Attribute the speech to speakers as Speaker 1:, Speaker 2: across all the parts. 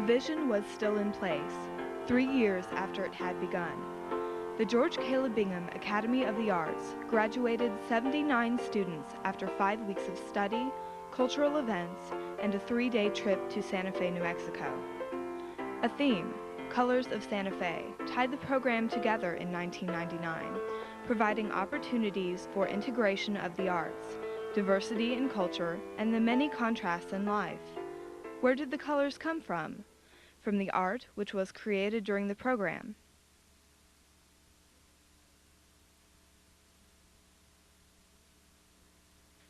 Speaker 1: vision was still in place, 3 years after it had begun. The George Caleb Bingham Academy of the Arts graduated 79 students after 5 weeks of study, cultural events, and a 3-day trip to Santa Fe, New Mexico. A theme, Colors of Santa Fe, tied the program together in 1999, providing opportunities for integration of the arts, diversity in culture, and the many contrasts in life. Where did the colors come from? From the art which was created during the program.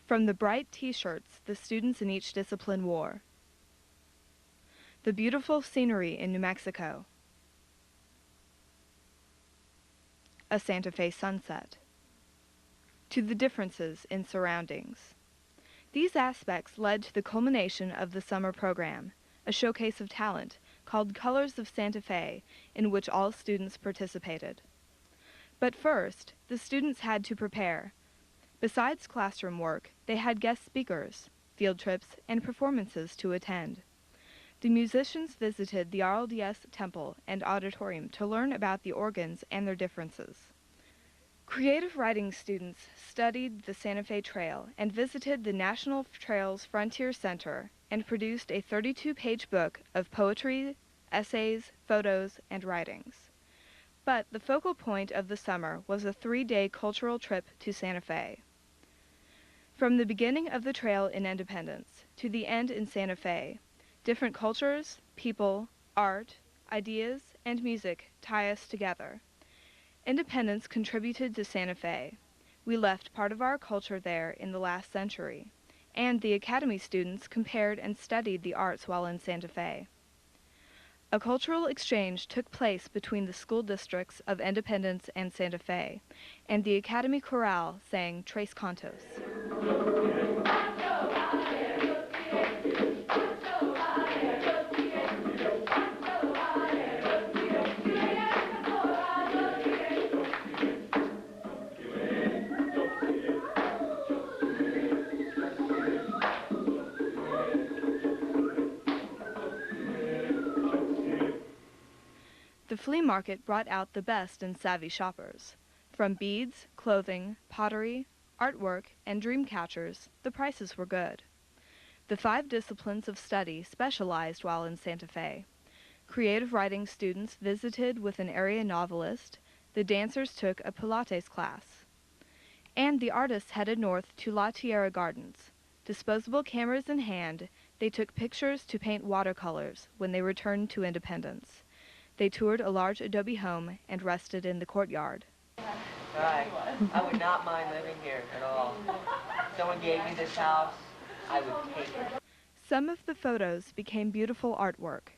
Speaker 1: From the bright t-shirts the students in each discipline wore. The beautiful scenery in New Mexico. A Santa Fe sunset. To the differences in surroundings. These aspects led to the culmination of the summer program, a showcase of talent called Colors of Santa Fe, in which all students participated. But first, the students had to prepare. Besides classroom work, they had guest speakers, field trips, and performances to attend. The musicians visited the RLDS temple and auditorium to learn about the organs and their differences. Creative writing students studied the Santa Fe Trail and visited the National Trails Frontier Center and produced a 32-page book of poetry, essays, photos, and writings. But the focal point of the summer was a 3-day cultural trip to Santa Fe. From the beginning of the trail in Independence to the end in Santa Fe, different cultures, people, art, ideas, and music tie us together. Independence contributed to Santa Fe. We left part of our culture there in the last century, and the Academy students compared and studied the arts while in Santa Fe. A cultural exchange took place between the school districts of Independence and Santa Fe, and the Academy Chorale sang Tres Cantos. The flea market brought out the best in savvy shoppers. From beads, clothing, pottery, artwork, and dream catchers, the prices were good. The 5 disciplines of study specialized while in Santa Fe. Creative writing students visited with an area novelist, the dancers took a Pilates class, and the artists headed north to La Tierra Gardens. Disposable cameras in hand, they took pictures to paint watercolors when they returned to Independence. They toured a large adobe home and rested in the courtyard.
Speaker 2: Right. I would not mind living here at all. If someone gave me this house, I would take it.
Speaker 1: Some of the photos became beautiful artwork.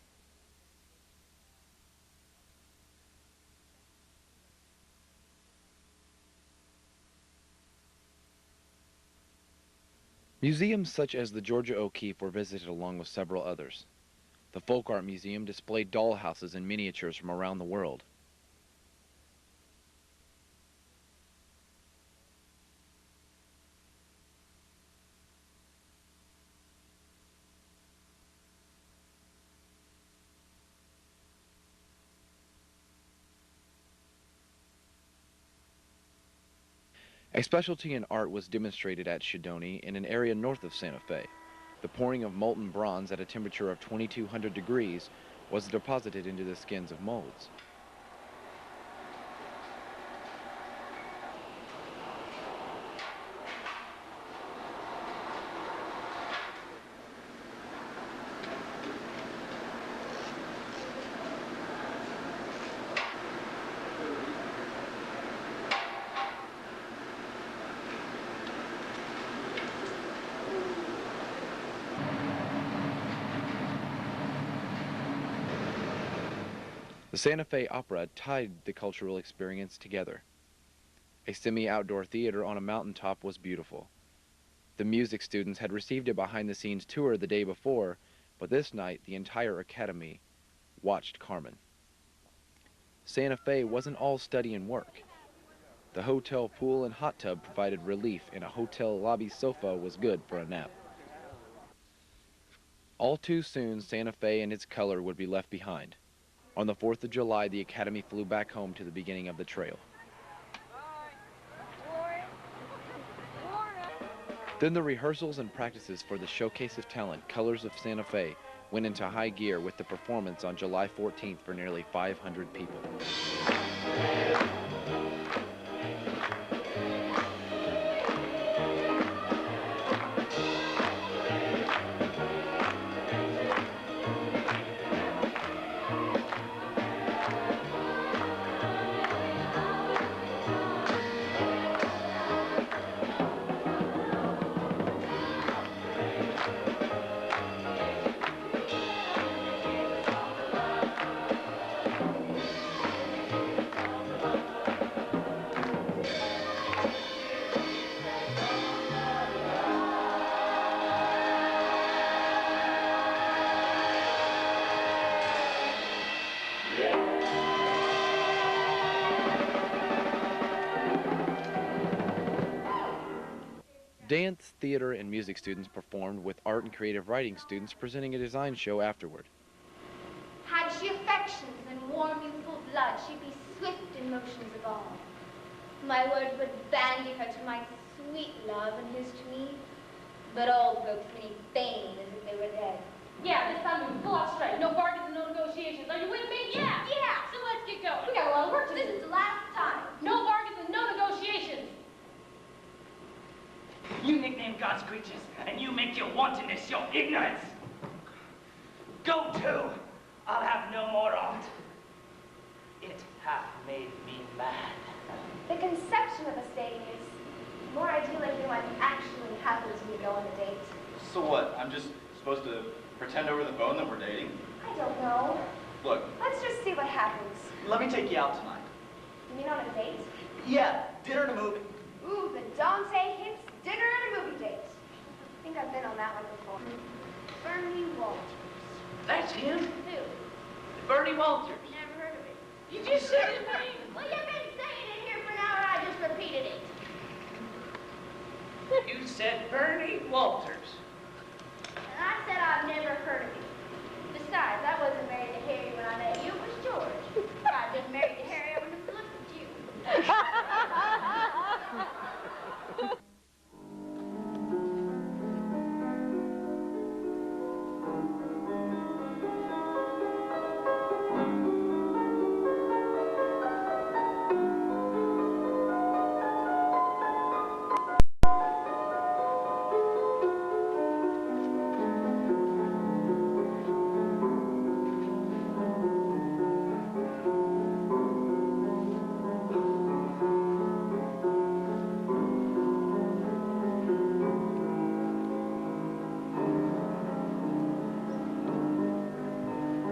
Speaker 3: Museums such as the Georgia O'Keeffe were visited along with several others. The Folk Art Museum displayed dollhouses and miniatures from around the world. A specialty in art was demonstrated at Shidoni in an area north of Santa Fe. The pouring of molten bronze at a temperature of 2200 degrees was deposited into the skins of molds. The Santa Fe Opera tied the cultural experience together. A semi-outdoor theater on a mountaintop was beautiful. The music students had received a behind-the-scenes tour the day before, but this night the entire academy watched Carmen. Santa Fe wasn't all study and work. The hotel pool and hot tub provided relief, and a hotel lobby sofa was good for a nap. All too soon, Santa Fe and its color would be left behind. On the 4th of July, the Academy flew back home to the beginning of the trail. Then the rehearsals and practices for the Showcase of Talent, Colors of Santa Fe, went into high gear with the performance on July 14th for nearly 500 people. Dance, theater, and music students performed, with art and creative writing students presenting a design show afterward.
Speaker 4: Had she affections and warm youthful blood, she'd be swift in motions of all. My words would bandy her to my sweet love and his to me, but all broke pretty vain as if they were dead.
Speaker 5: Yeah, this time we pull out straight. No bargains and no negotiations. Are you with me? Yeah.
Speaker 4: Yeah.
Speaker 5: So let's get going.
Speaker 4: We got a lot of work to do. This is the last time.
Speaker 5: No bargains and no negotiations.
Speaker 6: You nickname God's creatures, and you make your wantonness your ignorance. Go to. I'll have no more on't. It hath made me mad.
Speaker 4: The conception of a dating is more idyllic than what actually happens when you go on a date.
Speaker 7: So what? I'm just supposed to pretend over the phone that we're dating?
Speaker 4: I don't know.
Speaker 7: Look,
Speaker 4: Let's just see what happens.
Speaker 7: let me take you out tonight.
Speaker 4: You mean on a date?
Speaker 7: Yeah, dinner and a movie.
Speaker 4: Ooh, the Dante Hips dinner and a movie date. I think I've been on that one before. Bernie Walters.
Speaker 6: That's him?
Speaker 4: Who?
Speaker 6: Bernie Walters.
Speaker 4: Never heard of it.
Speaker 6: You just said his name.
Speaker 4: Well, you've been saying it here for an hour, I just repeated it.
Speaker 6: You said Bernie Walters.
Speaker 4: And I said I've never heard of it. Besides, I wasn't married to Harry when I met you, it was George. I just married to Harry, I wouldn't have looked at you.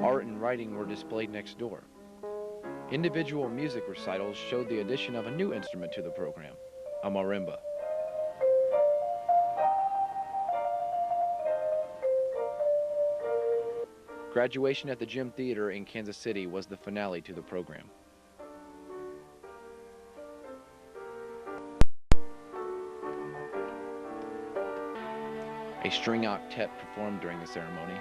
Speaker 3: Art and writing were displayed next door. Individual music recitals showed the addition of a new instrument to the program, a marimba. Graduation at the Gym Theater in Kansas City was the finale to the program. A string octet performed during the ceremony.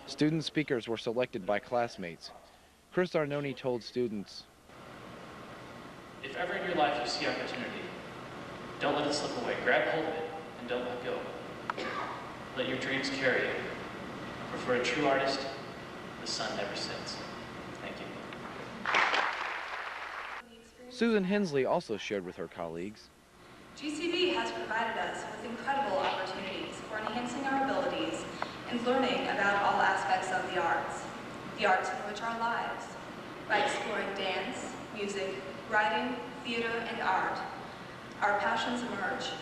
Speaker 3: Student speakers were selected by classmates. Chris Arnone told students,
Speaker 8: "If ever in your life you see opportunity, don't let it slip away. Grab hold of it and don't let go. Let your dreams carry you. For a true artist, the sun never sets." Thank you.
Speaker 3: Susan Hensley also shared with her colleagues,
Speaker 9: GCB has provided us with incredible opportunities for enhancing our abilities and learning about all aspects of the arts enrich our lives. By exploring dance, music, writing, theater, and art, our passions emerge.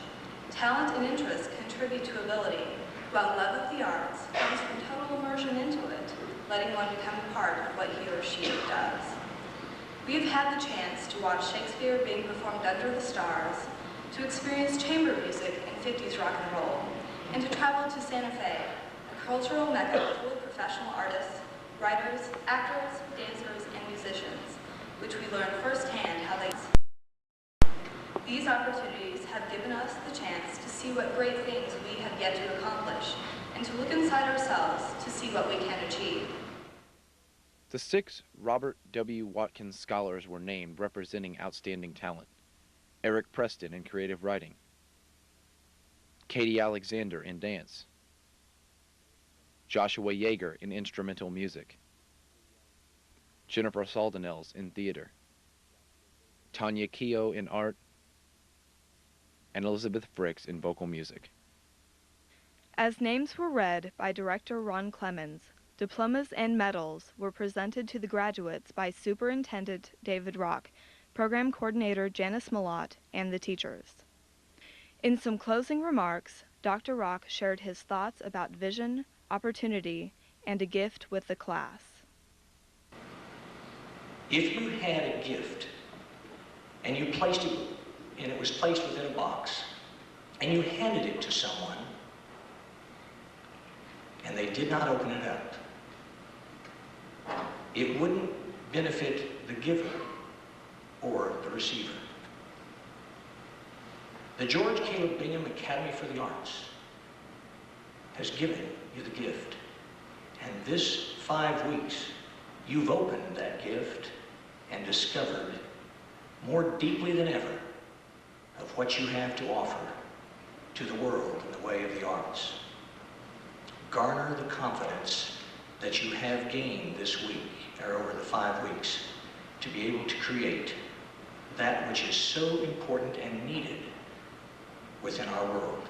Speaker 9: Talent and interest contribute to ability, while love of the arts comes from total immersion into it, letting one become a part of what he or she does. We have had the chance to watch Shakespeare being performed under the stars, to experience chamber music and 50s rock and roll, and to travel to Santa Fe, a cultural mecca full of professional artists, writers, actors, dancers, and musicians, which we learn firsthand how they... These opportunities have given us the chance to see what great things we have yet to accomplish, and to look inside ourselves to see what we can achieve.
Speaker 3: The 6 Robert W. Watkins Scholars were named representing outstanding talent. Eric Preston in creative writing, Katie Alexander in dance, Joshua Yeager in instrumental music, Jennifer Saldenels in theater, Tanya Keogh in art, and Elizabeth Fricks in vocal music.
Speaker 1: As names were read by director Ron Clemens, diplomas and medals were presented to the graduates by Superintendent David Rock, Program Coordinator Janice Malott, and the teachers. In some closing remarks, Dr. Rock shared his thoughts about vision, opportunity, and a gift with the class.
Speaker 10: If you had a gift and you placed it, and it was placed within a box, and you handed it to someone, and they did not open it up, it wouldn't benefit the giver or the receiver. The George Caleb Bingham Academy for the Arts has given you the gift, and this 5 weeks, you've opened that gift and discovered more deeply than ever of what you have to offer to the world in the way of the arts. Garner the confidence that you have gained this week, or over the 5 weeks, to be able to create that which is so important and needed within our world.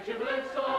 Speaker 11: Jubilant song.